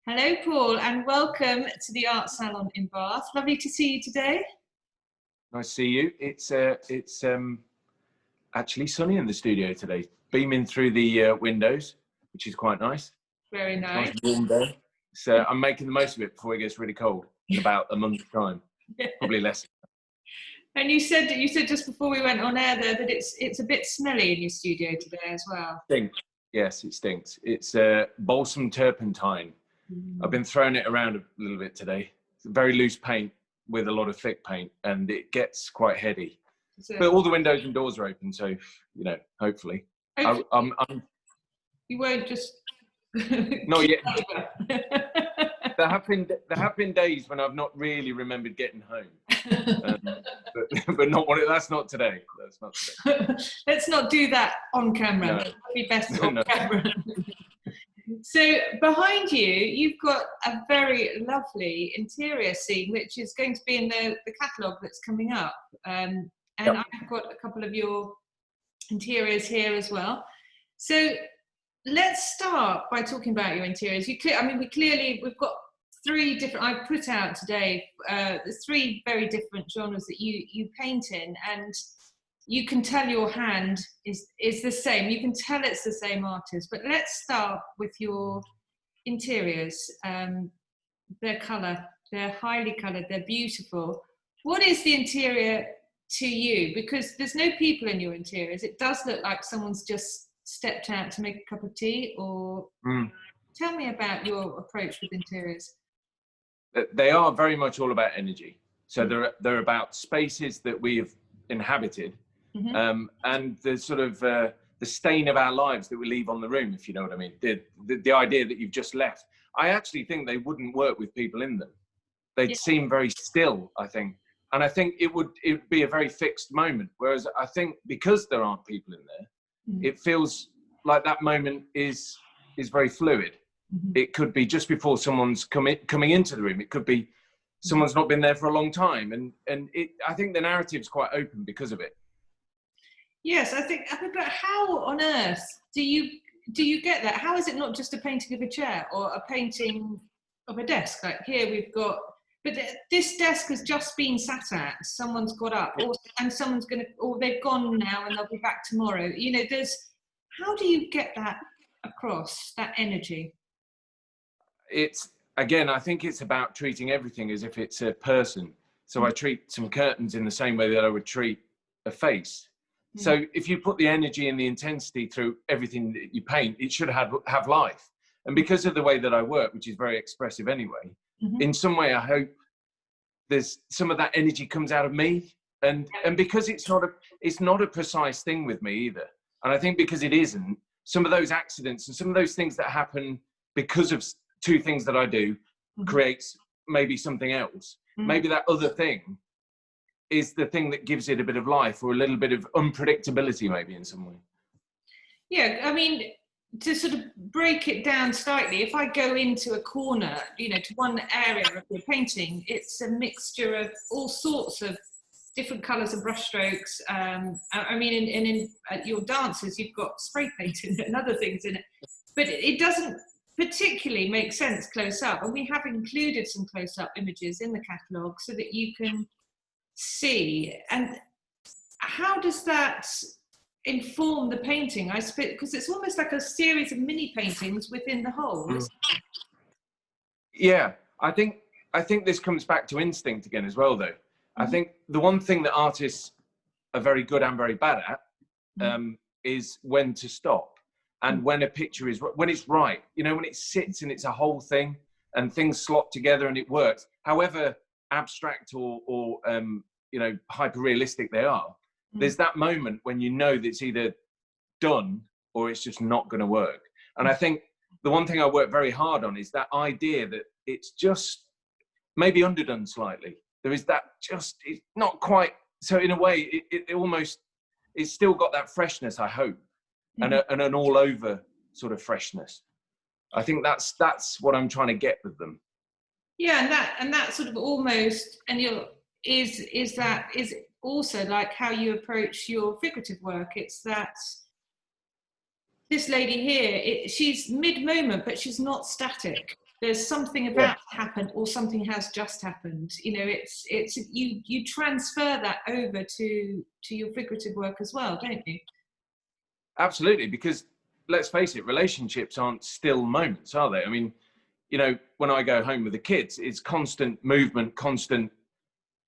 Hello, Paul, and welcome to the Art Salon in Bath. Lovely to see you today. Nice to see you. It's actually sunny in the studio today, beaming through the windows, which is quite nice. Very nice. Nice warm day. So I'm making the most of it before it gets really cold in about a month's time, probably less. And you said just before we went on air there that it's a bit smelly in your studio today as well. Stinks. Yes, it stinks. It's balsam turpentine. I've been throwing it around a little bit today. It's very loose paint with a lot of thick paint, and it gets quite heady. But all the windows and doors are open, so hopefully. You won't just. Not yet. There have been days when I've not really remembered getting home, but not what. That's not today. That's not today. Let's not do that on camera. No. That would be best on camera. So behind you, you've got a very lovely interior scene, which is going to be in the catalogue that's coming up. And Yep. I've got a couple of your interiors here as well. So let's start by talking about your interiors. We've got three different, I put out today, there's three very different genres that you paint in, and you can tell your hand is the same. You can tell it's the same artist. But let's start with your interiors. Their colour, they're highly coloured, they're beautiful. What is the interior to you? Because there's no people in your interiors. It does look like someone's just stepped out to make a cup of tea. Or tell me about your approach with interiors. They are very much all about energy. So they're about spaces that we've inhabited. And the sort of the stain of our lives that we leave on the room, if you know what I mean. The idea that you've just left. I actually think they wouldn't work with people in them. They'd seem very still, I think. And I think it would be a very fixed moment. Whereas I think because there aren't people in there, it feels like that moment is very fluid. It could be just before someone's coming into the room. It could be someone's not been there for a long time. And I think the narrative's quite open because of it. Yes, I think, but how on earth do you get that? How is it not just a painting of a chair or a painting of a desk? Like here we've got, but this desk has just been sat at, someone's got up, and someone's going to, or they've gone now and they'll be back tomorrow. How do you get that across, that energy? I think it's about treating everything as if it's a person. So I treat some curtains in the same way that I would treat a face. So if you put the energy and the intensity through everything that you paint, it should have life. And because of the way that I work, which is very expressive anyway, in some way I hope there's some of that energy comes out of me. And because it's not a precise thing with me either. And I think because it isn't, some of those accidents and some of those things that happen because of two things that I do creates maybe something else. Maybe that other thing is the thing that gives it a bit of life or a little bit of unpredictability maybe in some way. Yeah, I mean, to sort of break it down slightly, if I go into a corner, to one area of your painting, it's a mixture of all sorts of different colours and brushstrokes. In your dances, you've got spray paint in it and other things in it, but it doesn't particularly make sense close up. And we have included some close up images in the catalogue so that you can see. And how does that inform the painting? Because it's almost like a series of mini paintings within the whole. Yeah, I think this comes back to instinct again as well, though. I think the one thing that artists are very good and very bad at is when to stop and when a picture is when it's right. When it sits and it's a whole thing and things slot together and it works. However abstract or hyper realistic they are, there's that moment when that it's either done or it's just not going to work. And I think the one thing I work very hard on is that idea that it's just maybe underdone slightly. There is that it's not quite, so in a way it almost, it's still got that freshness, I hope, and an all over sort of freshness. I think that's what I'm trying to get with them. Yeah, and that sort of almost, and is also like how you approach your figurative work. It's that this lady here, she's mid-moment, but she's not static. there's something about to happen, or something has just happened. You know, it's you transfer that over to your figurative work as well, don't you? Absolutely, because let's face it, relationships aren't still moments, are they? I mean, you know, when I go home with the kids, it's constant movement, constant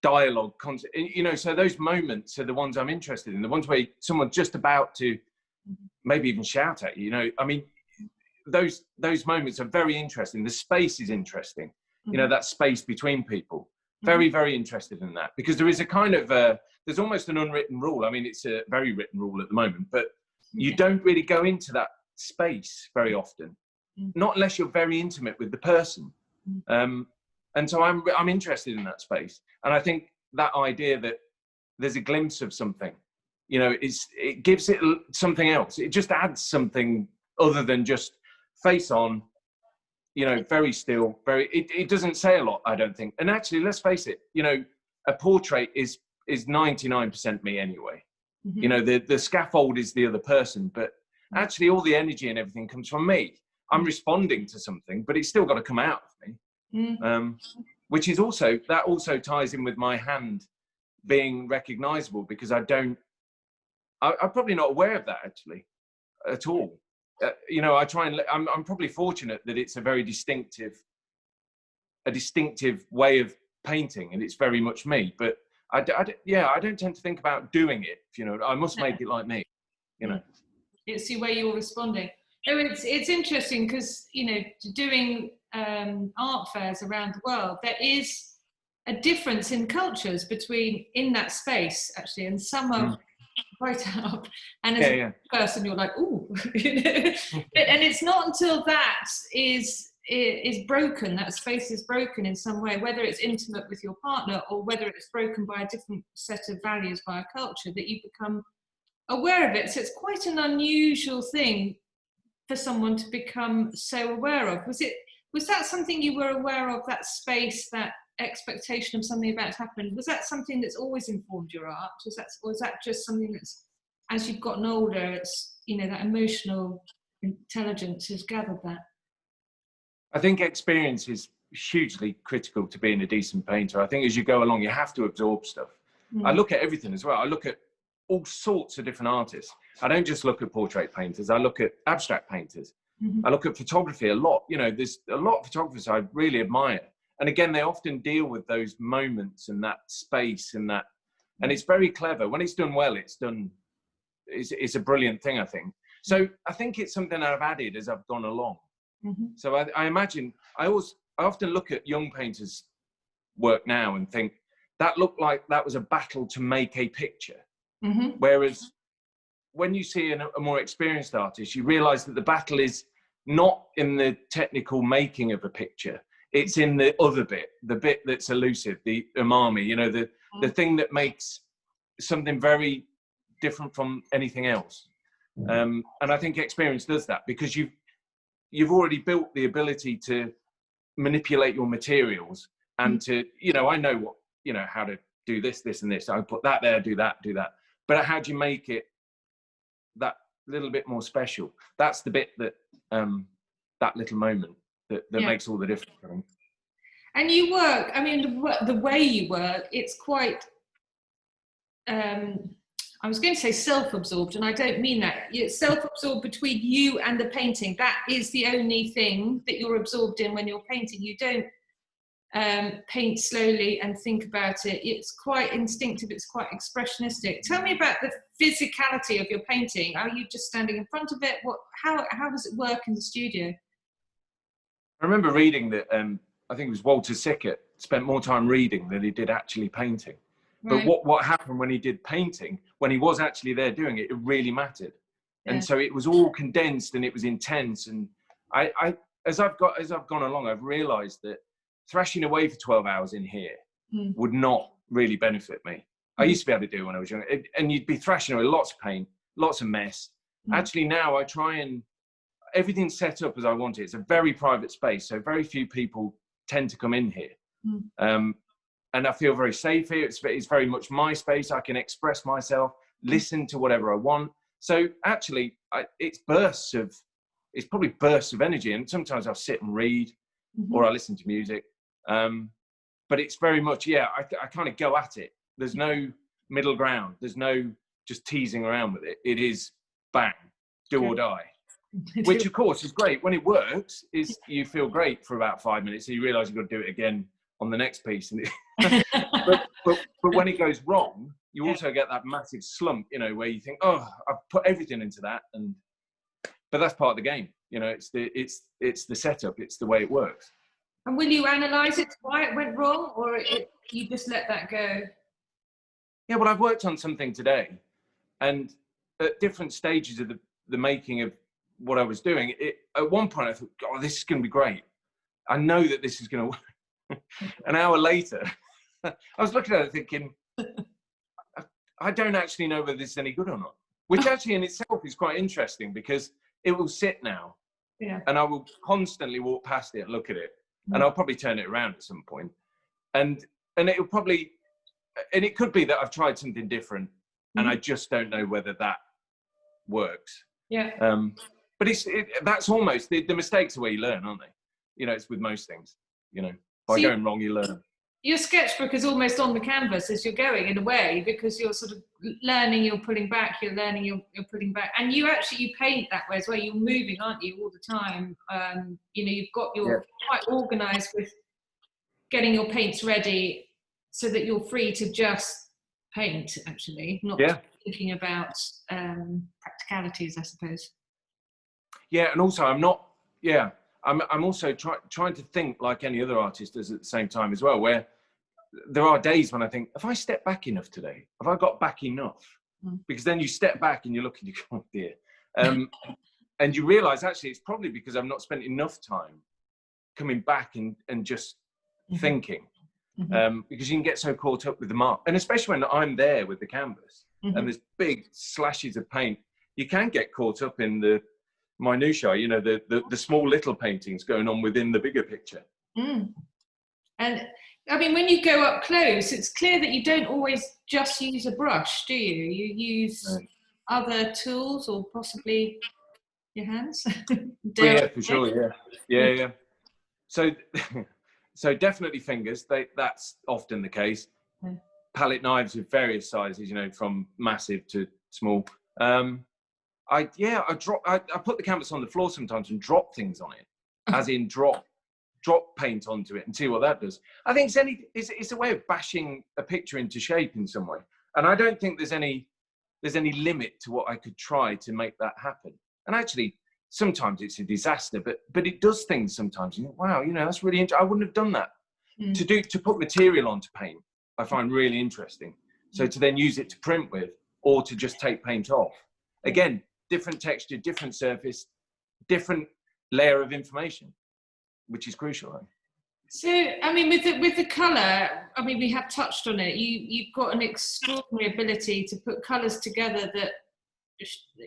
dialogue, constant, you know, so those moments are the ones I'm interested in, the ones where someone's just about to maybe even shout at you, you know. I mean, those moments are very interesting. The space is interesting, you know, that space between people. Very, very interested in that, because there is a kind of, there's almost an unwritten rule. I mean, it's a very written rule at the moment, but you don't really go into that space very often, not unless you're very intimate with the person. And so I'm interested in that space. And I think that idea that there's a glimpse of something, you know, it gives it something else. It just adds something other than just face on, you know, very still, it doesn't say a lot, I don't think. And actually, let's face it, you know, a portrait is 99% me anyway. You know, the scaffold is the other person, but actually all the energy and everything comes from me. I'm responding to something, but it's still got to come out of me. Which is also ties in with my hand being recognizable, because I'm probably not aware of that actually at all. You know, I try and I'm probably fortunate that it's a very distinctive way of painting, and it's very much me. But I don't tend to think about doing it. You know, I must make it like me. You know, it's the way you're responding. So it's interesting, because, you know, doing art fairs around the world, there is a difference in cultures between in that space actually, and some are right up, and as a person you're like, ooh, you know? And it's not until that is broken, that space is broken in some way, whether it's intimate with your partner or whether it's broken by a different set of values by a culture, that you become aware of it. So it's quite an unusual thing for someone to become so aware of. Was that something you were aware of, that space, that expectation of something about to happen? Was that something that's always informed your art? Or is that just something that's, as you've gotten older, it's, you know, that emotional intelligence has gathered that? I think experience is hugely critical to being a decent painter. I think as you go along, you have to absorb stuff. I look at everything as well. I look at all sorts of different artists. I don't just look at portrait painters. I look at abstract painters. I look at photography a lot. You know, there's a lot of photographers I really admire. And again, they often deal with those moments and that space and that, and it's very clever. When it's done well, it's a brilliant thing, I think. So I think it's something that I've added as I've gone along. So I imagine, I often look at young painters' work now and think, that looked like that was a battle to make a picture. Whereas when you see a more experienced artist, you realize that the battle is not in the technical making of a picture. It's in the other bit, the bit that's elusive, the umami, you know, the thing that makes something very different from anything else. And I think experience does that, because you've already built the ability to manipulate your materials and to, you know, I know what, you know, how to do this, this, and this. I put that there, do that. But how do you make it that little bit more special? That's the bit that, that little moment that makes all the difference, I think. And you work, I mean, the way you work, it's quite, I was going to say self-absorbed, and I don't mean that. It's self-absorbed between you and the painting. That is the only thing that you're absorbed in when you're painting. You don't paint slowly and think about it. It's quite instinctive, it's quite expressionistic. Tell me about the physicality of your painting. Are you just standing in front of it? How does it work in the studio? I remember reading that, I think it was Walter Sickert spent more time reading than he did actually painting. Right. But what happened when he did painting, when he was actually there doing it, it really mattered. Yeah. And so it was all condensed and it was intense. And as I've gone along, I've realized that thrashing away for 12 hours in here would not really benefit me. I used to be able to do it when I was young, and you'd be thrashing away, lots of paint, lots of mess. Actually now I try and, everything's set up as I want it. It's a very private space, so very few people tend to come in here. And I feel very safe here. It's very much my space. I can express myself, listen to whatever I want. So actually, it's probably bursts of energy. And sometimes I'll sit and read. or I listen to music. But it's very much, I kind of go at it. There's no middle ground. There's no just teasing around with it. It is bang, do or die. Which of course is great. When it works, is you feel great for about 5 minutes, and you realise you've got to do it again on the next piece. And but when it goes wrong, you also get that massive slump, you know, where you think, oh, I've put everything into that, but that's part of the game. You know, it's the setup, it's the way it works. And will you analyse it, why it went wrong, or you just let that go? Yeah, well, I've worked on something today, and at different stages of the making of what I was doing, at one point I thought, oh, this is going to be great. I know that this is going to work. An hour later, I was looking at it thinking, I don't actually know whether this is any good or not, which actually in itself is quite interesting, because it will sit now, and I will constantly walk past it and look at it, and I'll probably turn it around at some point, and it'll probably, and it could be that I've tried something different, and I just don't know whether that works. But that's almost the mistakes are where you learn, aren't they? You know, it's with most things, you know, by going wrong, you learn. Your sketchbook is almost on the canvas as you're going, in a way, because you're sort of learning, you're pulling back, you're learning, you're pulling back. And you paint that way as well. You're moving, aren't you, all the time? You know, you're quite organised with getting your paints ready so that you're free to just paint, actually, not thinking about practicalities, I suppose. Yeah, and also I'm also trying to think like any other artist does at the same time as well, where there are days when I think, have I stepped back enough today? Have I got back enough? Because then you step back and you look and you go, oh dear. And you realise actually it's probably because I've not spent enough time coming back and just thinking. Because you can get so caught up with the mark. And especially when I'm there with the canvas and there's big slashes of paint, you can get caught up in the minutiae, you know, the small little paintings going on within the bigger picture. And I mean, when you go up close, it's clear that you don't always just use a brush, do you? You use other tools, or possibly your hands. Yeah, for sure. Yeah. So definitely fingers. That's often the case. Palette knives of various sizes, you know, from massive to small. I put the canvas on the floor sometimes and drop things on it, as in drop paint onto it and see what that does. I think it's a way of bashing a picture into shape in some way, and I don't think there's any limit to what I could try to make that happen. And actually, sometimes it's a disaster, but it does things sometimes. You know, wow, you know, that's really interesting. I wouldn't have done that. To put material onto paint, I find really interesting. So to then use it to print with, or to just take paint off, again. Different texture, different surface, different layer of information, which is crucial. So, I mean, with the colour, I mean, we have touched on it. You've got an extraordinary ability to put colours together that,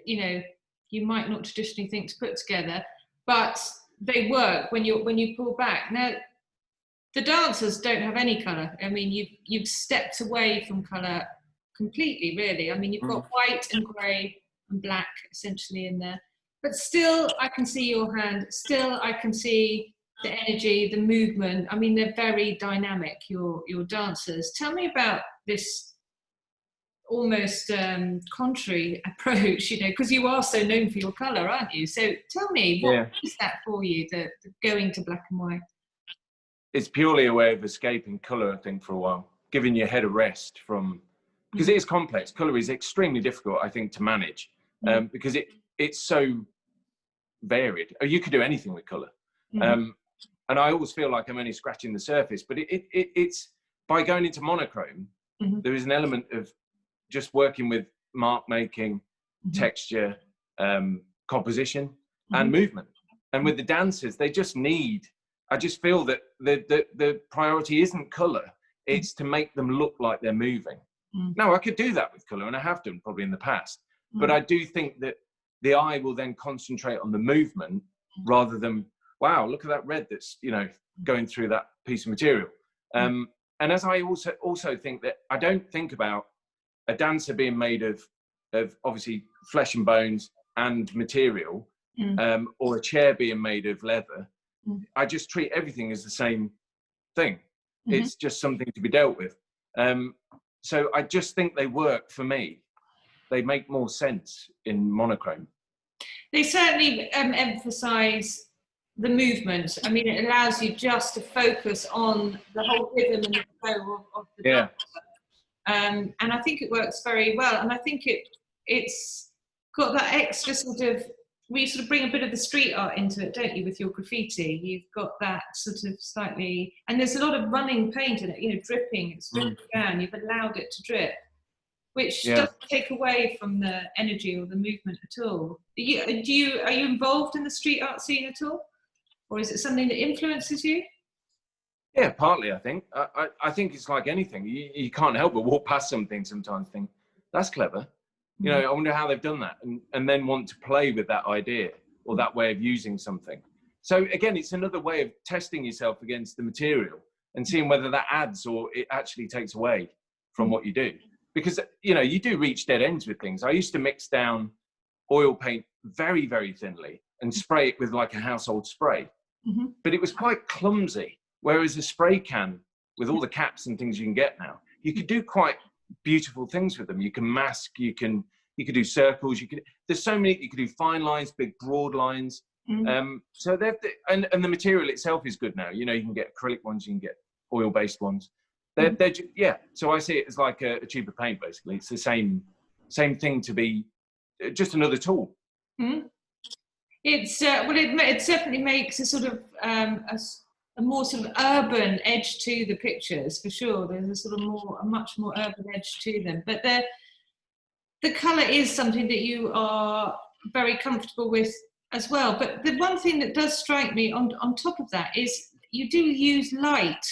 you know, you might not traditionally think to put together, but they work when you pull back. Now, the dancers don't have any colour. I mean, you've stepped away from colour completely, really. I mean, you've got white and grey and black essentially in there, but still I can see your hand, still I can see the energy, the movement. I mean, they're very dynamic, your dancers. Tell me about this almost contrary approach, you know, because you are so known for your colour, aren't you? So tell me, what is that for you, the going to black and white? It's purely a way of escaping colour, I think, for a while, giving your head a rest from, because it is complex. Colour is extremely difficult, I think, to manage. Because it's so varied. You could do anything with colour. And I always feel like I'm only scratching the surface, but it's by going into monochrome, there is an element of just working with mark making, texture, composition, and movement. And with the dancers, they just need, I just feel that the priority isn't colour, it's to make them look like they're moving. Now, I could do that with colour, and I have done probably in the past. But I do think that the eye will then concentrate on the movement rather than, wow, look at that red that's, you know, going through that piece of material. And as I also think that I don't think about a dancer being made of obviously flesh and bones and material, or a chair being made of leather. I just treat everything as the same thing. Mm-hmm. It's just something to be dealt with. So I just think they work for me. They make more sense in monochrome. They certainly emphasize the movement. I mean, it allows you just to focus on the whole rhythm and the flow of the dance. And I think it works very well. And I think it's got that extra sort of, we sort of bring a bit of the street art into it, don't you, with your graffiti? You've got that sort of slightly, and there's a lot of running paint in it, you know, dripping, it's dripping down, you've allowed it to drip, which doesn't take away from the energy or the movement at all. Are you involved in the street art scene at all? Or is it something that influences you? Yeah, partly, I think. I think it's like anything. You can't help but walk past something sometimes, think, that's clever. You know, I wonder how they've done that. And then want to play with that idea or that way of using something. So again, it's another way of testing yourself against the material and seeing whether that adds or it actually takes away from what you do. Because, you know, you do reach dead ends with things. I used to mix down oil paint very, very thinly and spray it with like a household spray. But it was quite clumsy. Whereas a spray can, with all the caps and things you can get now, you could do quite beautiful things with them. You can mask, you could do circles, there's so many, you could do fine lines, big broad lines. So and the material itself is good now. You know, you can get acrylic ones, you can get oil-based ones. So I see it as like a tube of paint, basically. It's the same thing, to be just another tool. It's well, it definitely makes a sort of a more sort of urban edge to the pictures, for sure. There's a sort of a much more urban edge to them. But the colour is something that you are very comfortable with as well. But the one thing that does strike me on top of that is you do use light.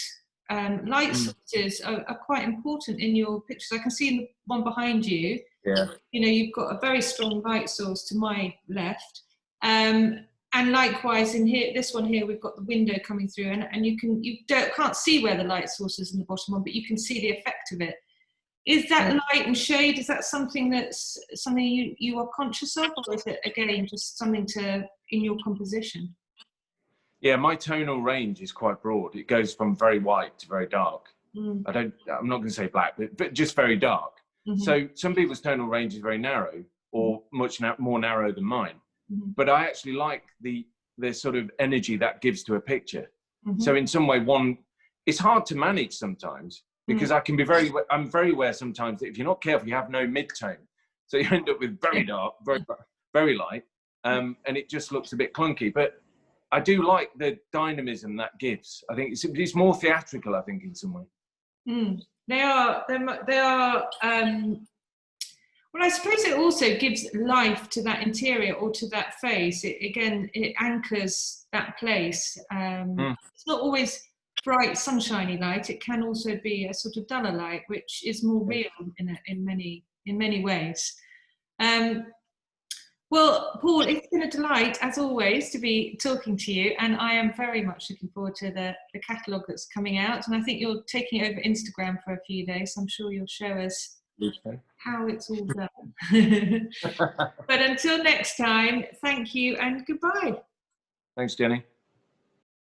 Light sources are quite important in your pictures. I can see in the one behind you, you know, you've got a very strong light source to my left. And likewise in here, this one here, we've got the window coming through, and you can't see where the light source is in the bottom one, but you can see the effect of it. Is that light and shade, is that something you are conscious of, or is it again just something in your composition? Yeah, my tonal range is quite broad. It goes from very white to very dark. I'm not going to say black, but just very dark. So some people's tonal range is very narrow, or much more narrow than mine. But I actually like the sort of energy that gives to a picture. So in some way, it's hard to manage sometimes, because I'm very aware sometimes that if you're not careful, you have no mid-tone. So you end up with very dark, very, very light, and it just looks a bit clunky. But I do like the dynamism that gives. I think it's more theatrical, I think, in some way. They are. Well, I suppose it also gives life to that interior or to that face. It anchors that place. It's not always bright, sunshiny light. It can also be a sort of duller light, which is more real in many ways. Well, Paul, it's been a delight, as always, to be talking to you, and I am very much looking forward to the catalogue that's coming out. And I think you're taking over Instagram for a few days. So I'm sure you'll show us how it's all done. But until next time, thank you and goodbye. Thanks, Jenny.